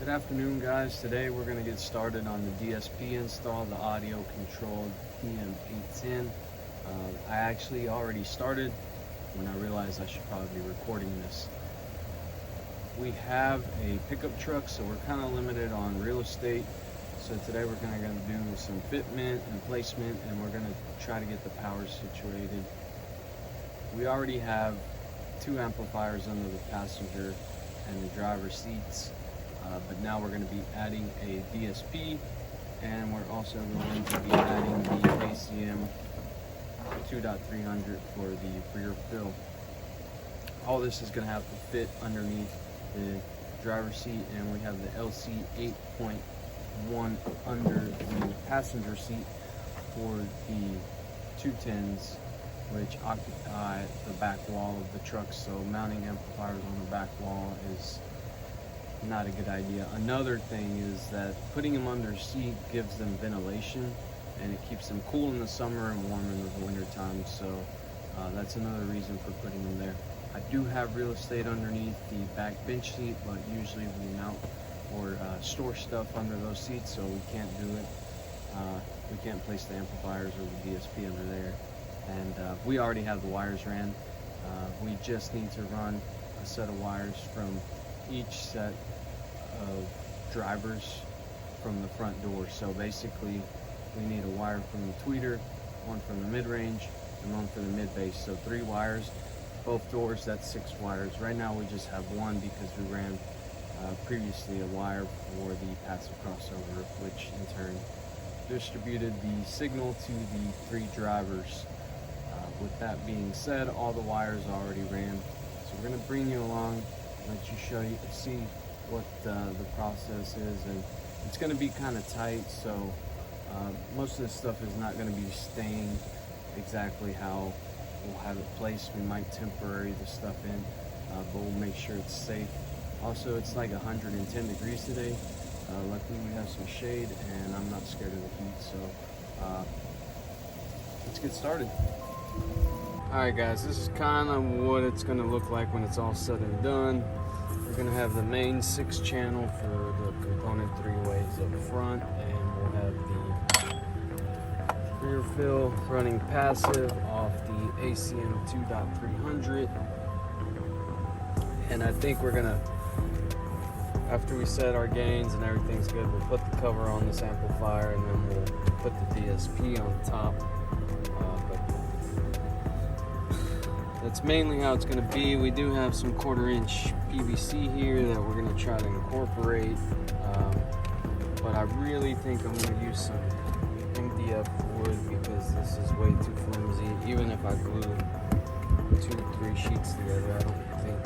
Good afternoon, guys. Today we're going to get started on the DSP install, the AudioControl DM-810. I actually already started when I realized I should probably be recording this. We have a pickup truck, so we're kind of limited on real estate. So today we're going to do some fitment and placement, and we're going to try to get the power situated. We already have two amplifiers under the passenger and the driver's seats. But now we're going to be adding a DSP, and we're also going to be adding the ACM 2.300 for the rear fill. All this is going to have to fit underneath the driver's seat, and we have the LC-8.1 under the passenger seat for the 210s, which occupy the back wall of the truck. So mounting amplifiers on the back wall is not a good idea. Another thing is that putting them under seat gives them ventilation, and it keeps them cool in the summer and warm in the winter time. So that's another reason for putting them there. I do have real estate underneath the back bench seat, but usually we mount or store stuff under those seats, so we can't do it. We can't place the amplifiers or the DSP under there. And we already have the wires ran. We just need to run a set of wires from each set of drivers from the front door. So basically we need a wire from the tweeter, one from the mid-range, and one for the mid-bass. So 3 wires, both doors. That's 6 wires. Right now we just have one because we ran previously a wire for the passive crossover, which in turn distributed the signal to the 3 drivers. With that being said, all the wires already ran. So we're going to bring you along, let you see what the process is, and it's going to be kind of tight, so most of this stuff is not going to be staying exactly how we'll have it placed. We might temporary the stuff in, but we'll make sure it's safe. Also, it's like 110 degrees today. Luckily we have some shade, and I'm not scared of the heat, so let's get started. Alright guys, this is kind of what it's going to look like when it's all said and done. We're going to have the main 6-channel for the component 3-ways up front, and we'll have the rear fill running passive off the ACM 2.300. And I think we're going to, after we set our gains and everything's good, we'll put the cover on this amplifier, and then we'll put the DSP on top. That's mainly how it's going to be. We do have some 1/4-inch PVC here that we're going to try to incorporate, but I really think I'm going to use some MDF wood because this is way too flimsy. Even if I glue 2 or 3 sheets together, I don't think,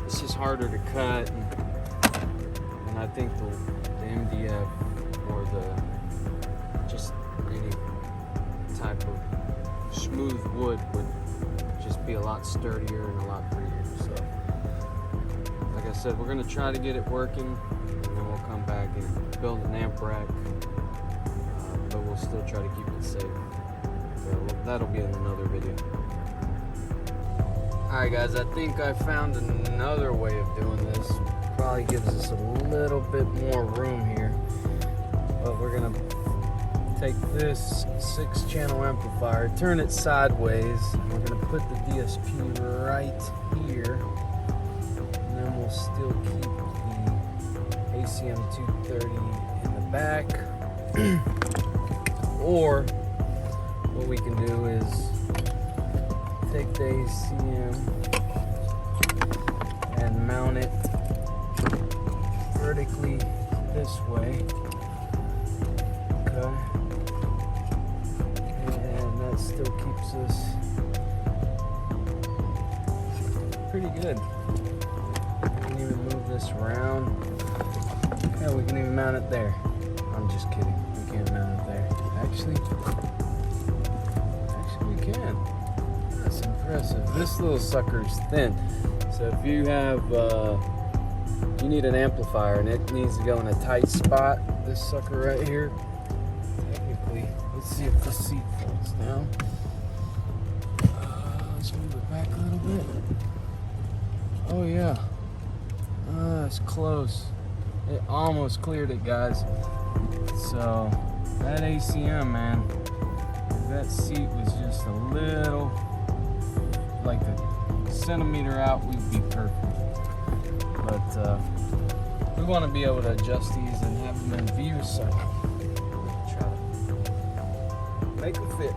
it's just harder to cut, and I think the MDF or just any type of smooth wood would just be a lot sturdier and a lot prettier. So like I said, we're going to try to get it working, and then we'll come back and build an amp rack, but we'll still try to keep it safe. So that'll be in another video. Alright guys, I think I found another way of doing this. Probably gives us a little bit more room here, but we're going to take this 6-channel amplifier, turn it sideways, and we're going to put the DSP right here, and then we'll still keep the ACM 230 in the back. Or what we can do is take the ACM and mount it vertically this way. Okay. Still keeps us pretty good. We can even move this around. Yeah, we can even mount it there. I'm just kidding. We can't mount it there. Actually we can. That's impressive. This little sucker's thin. So if you have, you need an amplifier and it needs to go in a tight spot, this sucker right here, technically, let's see if the seat folds down. Let's move it back a little bit. Oh yeah. It's close. It almost cleared it, guys. So that ACM, man, if that seat was just a little, like a centimeter out, we'd be perfect. But we want to be able to adjust these and have them in view, so try to make them fit.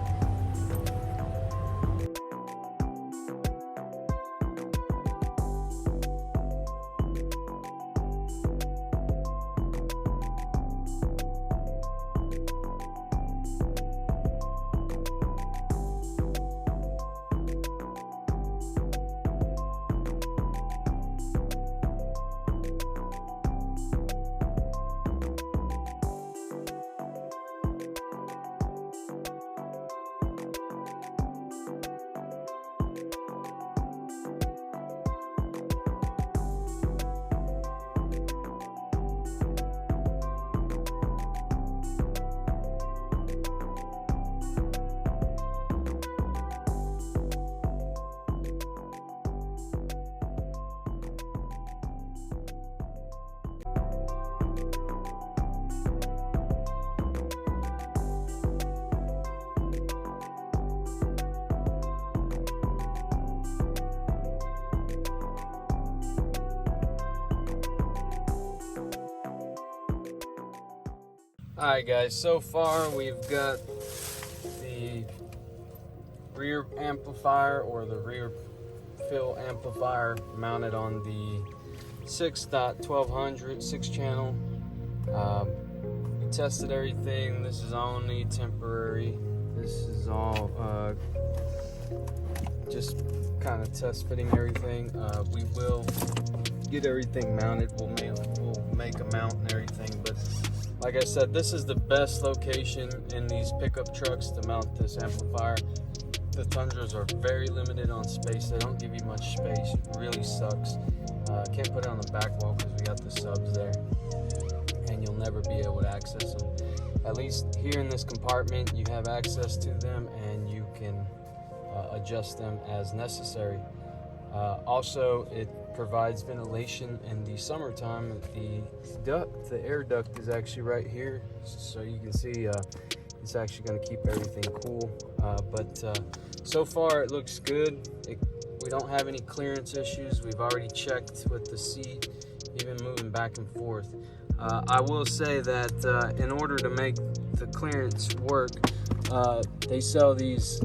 Alright guys, so far we've got the rear amplifier or the rear fill amplifier mounted on the 6.1200 6 channel. We tested everything. This is only temporary. This is all just kind of test fitting everything. We will get everything mounted. We'll make a mount and everything, but like I said, this is the best location in these pickup trucks to mount this amplifier. The Tundras are very limited on space. They don't give you much space. It really sucks. Can't put it on the back wall because we got the subs there, and you'll never be able to access them. At least here in this compartment, you have access to them, and you can adjust them as necessary. Also, it provides ventilation in the summertime. The air duct is actually right here, so you can see it's actually going to keep everything cool. But so far it looks good. We don't have any clearance issues. We've already checked with the seat, even moving back and forth. I will say that in order to make the clearance work, they sell these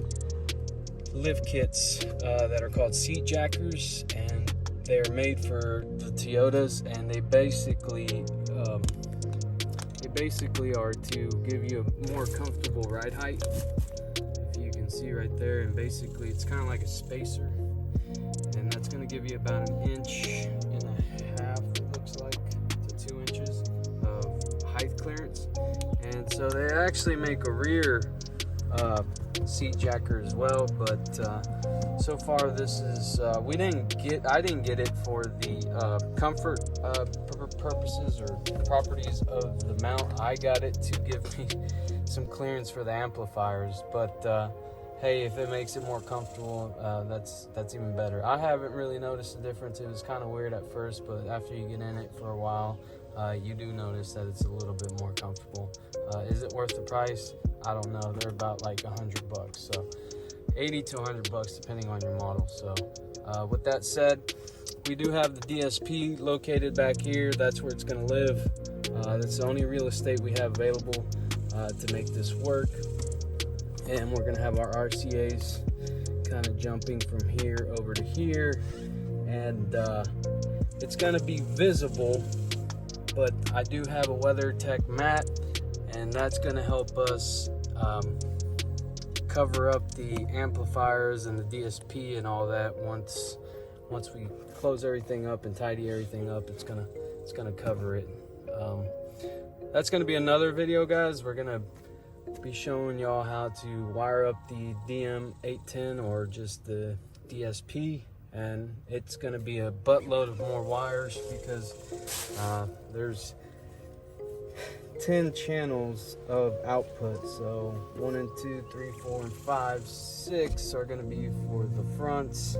lift kits that are called seat jackers, and they're made for the Toyotas, and they basically are to give you a more comfortable ride height. If you can see right there, and basically it's kind of like a spacer, and that's going to give you about 1.5 inches, it looks like, to 2 inches of height clearance. And so they actually make a rear seat jacker as well, but so far this is I didn't get it for the comfort purposes or properties of the mount. I got it to give me some clearance for the amplifiers, but hey, if it makes it more comfortable, that's even better. I haven't really noticed a difference. It was kind of weird at first, but after you get in it for a while, you do notice that it's a little bit more comfortable. Is it worth the price? I don't know. They're about like $100, so 80 to $100 depending on your model. So with that said, we do have the DSP located back here. That's where it's going to live. That's the only real estate we have available to make this work. And we're going to have our RCAs kind of jumping from here over to here, and it's going to be visible, but I do have a WeatherTech mat, and that's going to help us cover up the amplifiers and the DSP and all that. Once we close everything up and tidy everything up, it's gonna cover it. That's gonna be another video, guys. We're gonna be showing y'all how to wire up the DM-810 or just the DSP, and it's gonna be a buttload of more wires because there's 10 channels of output. So 1 and 2, 3, 4 and 5, 6 are going to be for the fronts,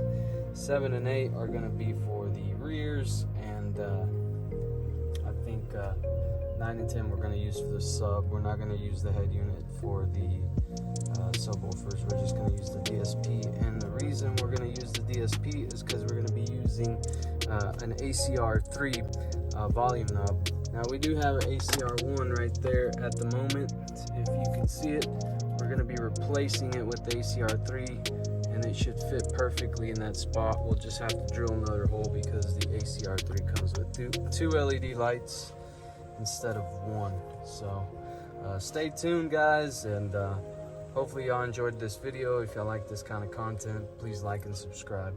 7 and 8 are going to be for the rears, and I think 9 and 10 we're going to use for the sub. We're not going to use the head unit for the subwoofers. We're just going to use the DSP, and the reason we're going to use the DSP is because we're going to be using an ACR3 volume knob. Now we do have an ACR1 right there at the moment. If you can see it, we're going to be replacing it with the ACR3, and it should fit perfectly in that spot. We'll just have to drill another hole because the ACR3 comes with two LED lights instead of one. So stay tuned, guys, and hopefully y'all enjoyed this video. If y'all like this kind of content, please like and subscribe.